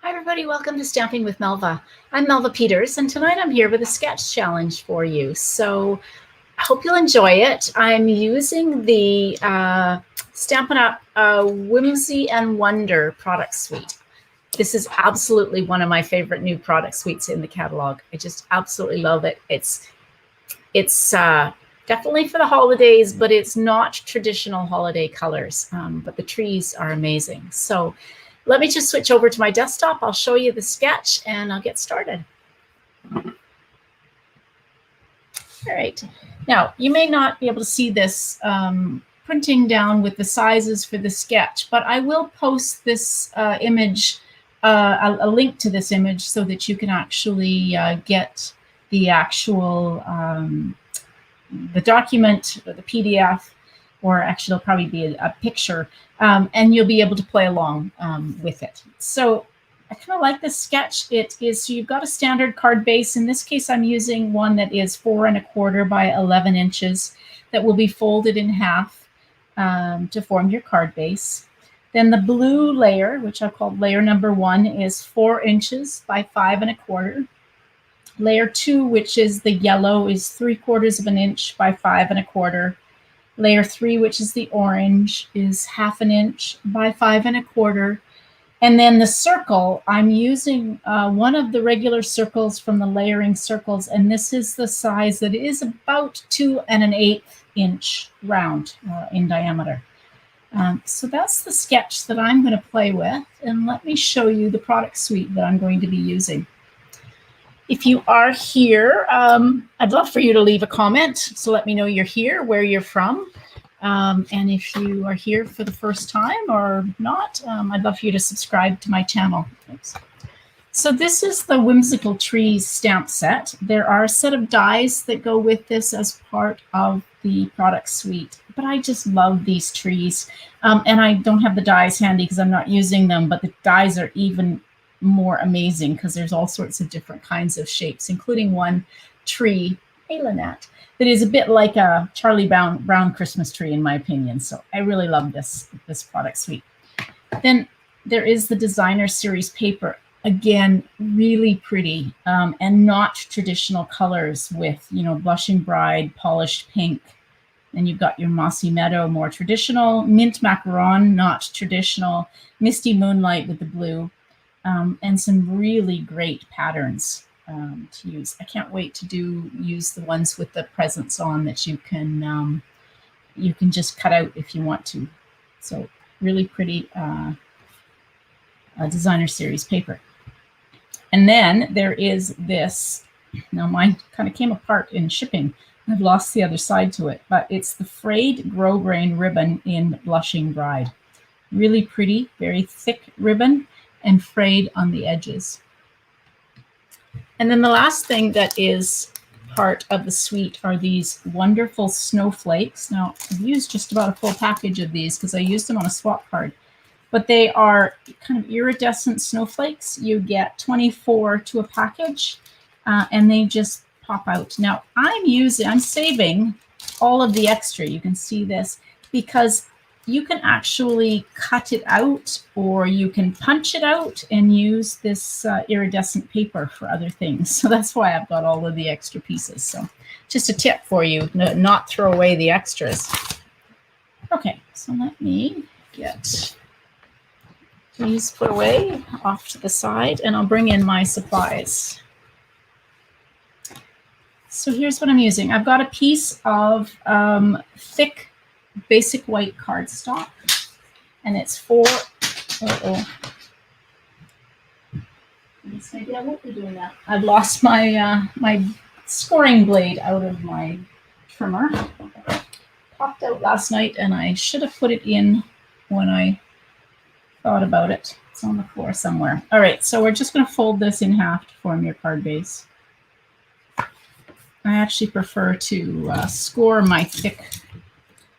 Hi everybody, welcome to Stamping with Melva. I'm Melva Peters, and tonight I'm here with a sketch challenge for you. So I hope you'll enjoy it. I'm using the Stampin' Up! Whimsy and Wonder product suite. This is absolutely one of my favorite new product suites in the catalog. I just absolutely love it. It's definitely for the holidays, but it's not traditional holiday colors, but the trees are amazing. So let me just switch over to my desktop. I'll show you the sketch and I'll get started. All right. Now, you may not be able to see this printing down with the sizes for the sketch, but I will post this image, a link to this image so that you can actually get the actual, the document, or the PDF, or actually it'll probably be a picture, and you'll be able to play along with it. So I kind of like this sketch. It is, so you've got a standard card base. In this case, I'm using one that is 4 1/4 by 11 inches that will be folded in half to form your card base. Then the blue layer, which I've called layer number 1, is 4 inches by 5 1/4. Layer 2, which is the yellow, is 3/4 of an inch by 5 1/4. Layer 3, which is the orange, is 1/2 inch by 5 1/4. And then the circle, I'm using one of the regular circles from the layering circles, and this is the size that is about 2 1/8 inch round in diameter. So that's the sketch that I'm going to play with, and let me show you the product suite that I'm going to be using. If you are here, I'd love for you to leave a comment. So let me know you're here, where you're from. And if you are here for the first time or not, I'd love for you to subscribe to my channel. Oops. So this is the Whimsical Trees stamp set. There are a set of dies that go with this as part of the product suite, but I just love these trees. And I don't have the dies handy because I'm not using them, but the dies are even more amazing because there's all sorts of different kinds of shapes, including one tree, hey Lynette, that is a bit like a Charlie Brown Christmas tree in my opinion. So I really love this product suite. Then there is the designer series paper. Again, really pretty and not traditional colors with, you know, blushing bride, polished pink. Then you've got your mossy meadow, more traditional, mint macaron, not traditional, misty moonlight with the blue. And some really great patterns to use. I can't wait to use the ones with the presents on that you can just cut out if you want to. So really pretty designer series paper. And then there is this. Now mine kind of came apart in shipping. I've lost the other side to it, but it's the frayed grosgrain ribbon in Blushing Bride. Really pretty, very thick ribbon, and frayed on the edges. And then the last thing that is part of the suite are these wonderful snowflakes. Now, I've used just about a full package of these because I used them on a swap card, but they are kind of iridescent snowflakes. You get 24 to a package, and they just pop out. Now, I'm saving all of the extra. You can see this because you can actually cut it out, or you can punch it out and use this iridescent paper for other things. So that's why I've got all of the extra pieces. So just a tip for you, not throw away the extras. Okay, so let me get these put away off to the side, and I'll bring in my supplies. So here's what I'm using. I've got a piece of thick basic white cardstock, and it's maybe I won't be doing that. I've lost my my scoring blade out of my trimmer. Popped out last night, and I should have put it in when I thought about it. It's on the floor somewhere. All right, so we're just going to fold this in half to form your card base. I actually prefer to score my thick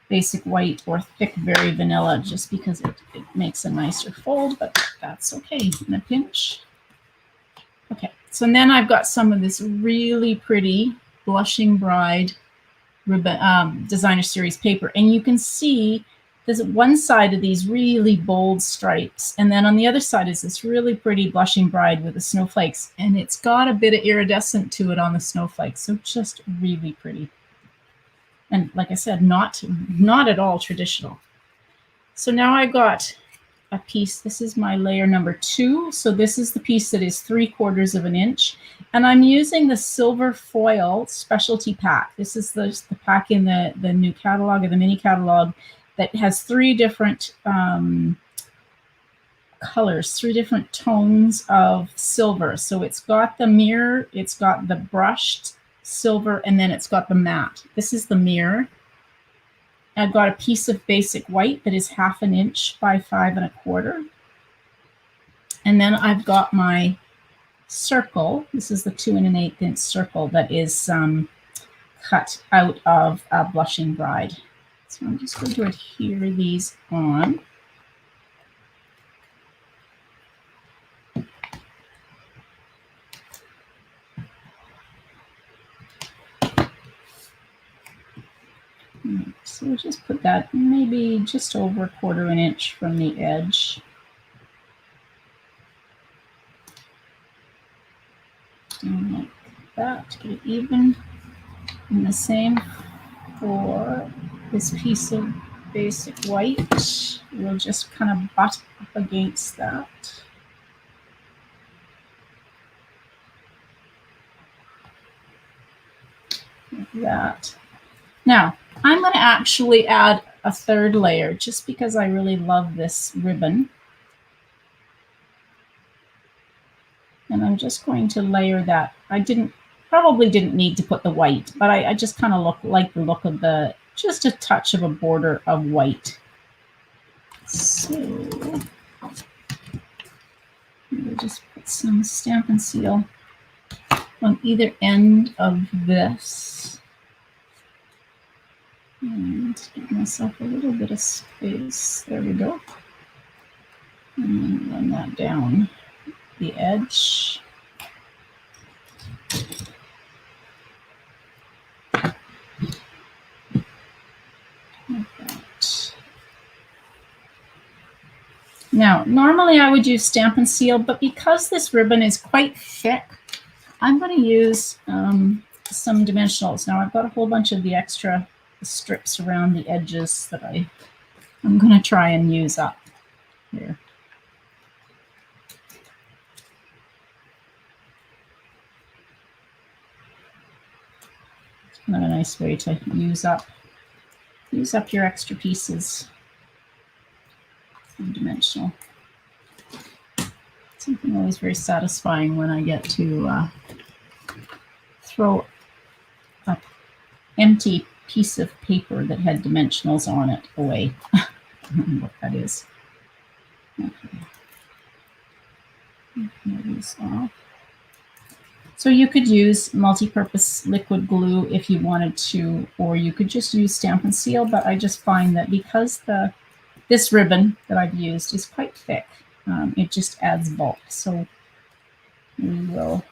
basic white or thick very vanilla just because it makes a nicer fold, but that's okay in a pinch. Okay, so then I've got some of this really pretty Blushing Bride ribbon, designer series paper, and you can see there's one side of these really bold stripes, and then on the other side is this really pretty blushing bride with the snowflakes, and it's got a bit of iridescent to it on the snowflakes, so just really pretty. And like I said, not at all traditional. So now I got a piece. This is my layer number 2. So this is the piece that is 3/4 of an inch. And I'm using the silver foil specialty pack. This is the pack in the new catalog, or the mini catalog, that has 3 different colors, 3 different tones of silver. So it's got the mirror, it's got the brushed silver, and then it's got the matte. This is the mirror. I've got a piece of basic white that is 1/2 inch by 5 1/4. And then I've got my circle. This is the 2 1/8 inch circle that is cut out of a blushing bride. So I'm just going to adhere these on. So we'll just put that maybe just over 1/4 inch from the edge. And like that, to get it even. And the same for this piece of basic white. We'll just kind of butt up against that. Like that. Now, I'm going to actually add a 3rd layer just because I really love this ribbon. And I'm just going to layer that. I probably didn't need to put the white, but I just kind of like the look of just a touch of a border of white. So we'll just put some Stampin' Seal on either end of this. And give myself a little bit of space. There we go. And then run that down the edge. Like that. Now, normally I would use Stampin' Seal, but because this ribbon is quite thick, I'm going to use some dimensionals. Now, I've got a whole bunch of the extra strips around the edges that I'm going to try and use up here. It's kind of a nice way to use up your extra pieces. Dimensional. Something always very satisfying when I get to throw an empty piece of paper that had dimensionals on it away. I don't know what that is. Okay. These off. So you could use multi-purpose liquid glue if you wanted to, or you could just use Stampin' Seal, but I just find that because this ribbon that I've used is quite thick, it just adds bulk. So we will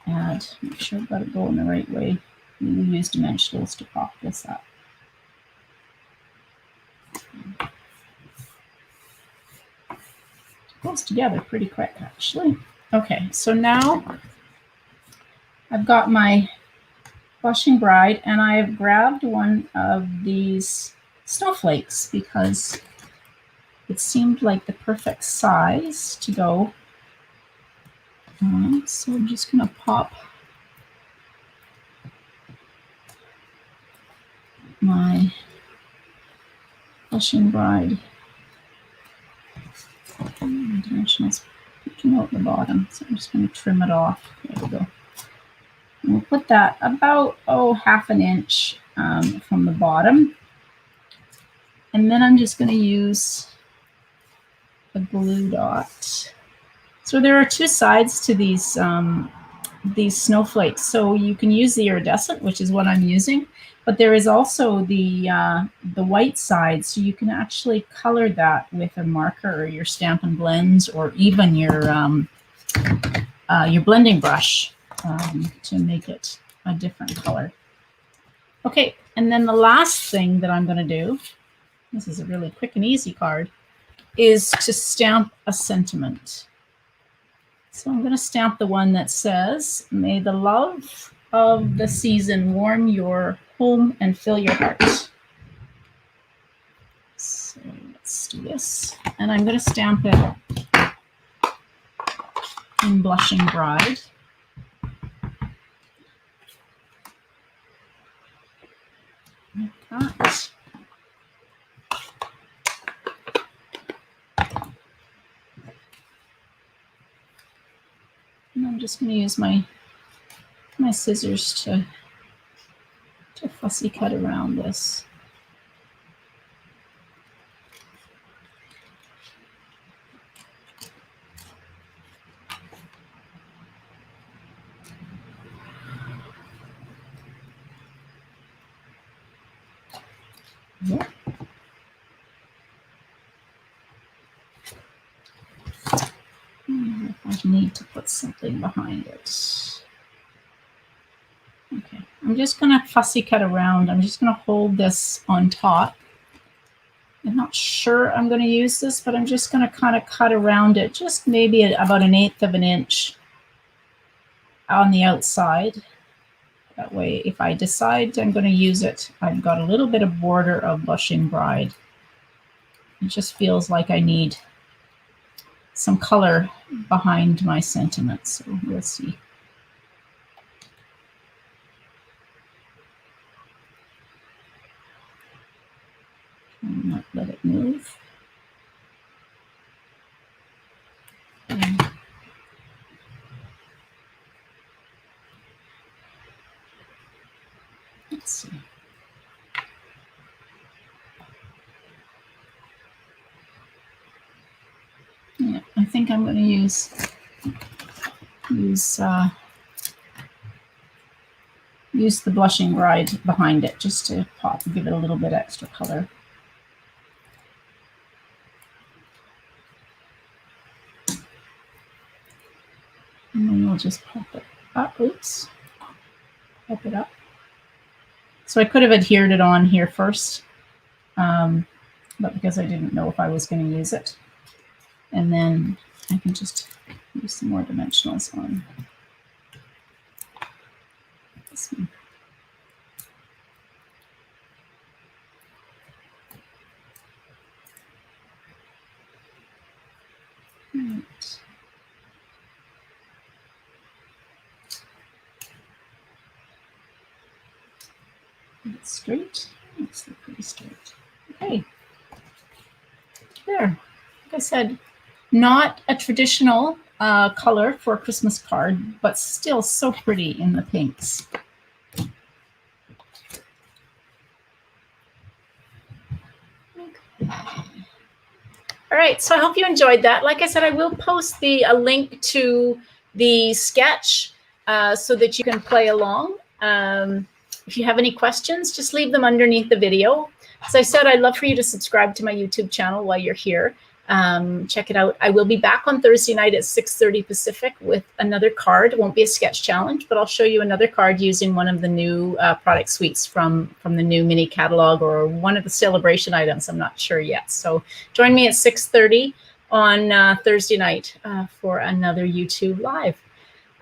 add, make sure I've got it going the right way. We will use dimensionals to pop this up. It goes together pretty quick, actually. Okay, so now I've got my blushing bride, and I've grabbed one of these snowflakes because it seemed like the perfect size to go. So I'm just going to pop my blushing bride. Dimensionals picking out the bottom, so I'm just going to trim it off. There we go. And we'll put that about 1/2 inch from the bottom, and then I'm just going to use a glue dot. So there are 2 sides to these snowflakes. So you can use the iridescent, which is what I'm using, but there is also the white side. So you can actually color that with a marker or your Stampin' Blends, or even your blending brush to make it a different color. Okay, and then the last thing that I'm going to do this is a really quick and easy card, is to stamp a sentiment. So I'm going to stamp the one that says, "May the love of the season warm your home and fill your heart." So let's do this. And I'm going to stamp it in Blushing Bride. Like that. And I'm just going to use my scissors to fussy cut around this. Yeah. I need to put something behind it. Okay, I'm just going to fussy cut around. I'm just going to hold this on top. I'm not sure I'm going to use this, but I'm just going to kind of cut around it, just maybe about 1/8 of an inch on the outside. That way, if I decide I'm going to use it, I've got a little bit of border of Blushing Bride. It just feels like I need some color behind my sentiment, so we'll see. And not let it move. And let's see. Yeah, I think I'm going to use the Blushing Bride behind it, just to give it a little bit extra color. And then we'll just pop it up. Oops. Pop it up. So I could have adhered it on here first, but because I didn't know if I was going to use it. And then I can just use some more dimensionals on this one. Right. It's straight. Let's look pretty straight. Okay. There. Like I said, not a traditional color for a Christmas card, but still so pretty in the pinks. Okay. All right, so I hope you enjoyed that. Like I said, I will post a link to the sketch so that you can play along. If you have any questions, just leave them underneath the video. As I said, I'd love for you to subscribe to my YouTube channel while you're here. Check it out. I will be back on Thursday night at 6:30 Pacific with another card. It won't be a sketch challenge, but I'll show you another card using one of the new product suites from the new mini catalog, or one of the celebration items. I'm not sure yet. So join me at 6:30 on Thursday night for another YouTube Live.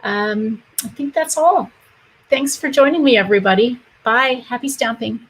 I think that's all. Thanks for joining me, everybody. Bye. Happy stamping.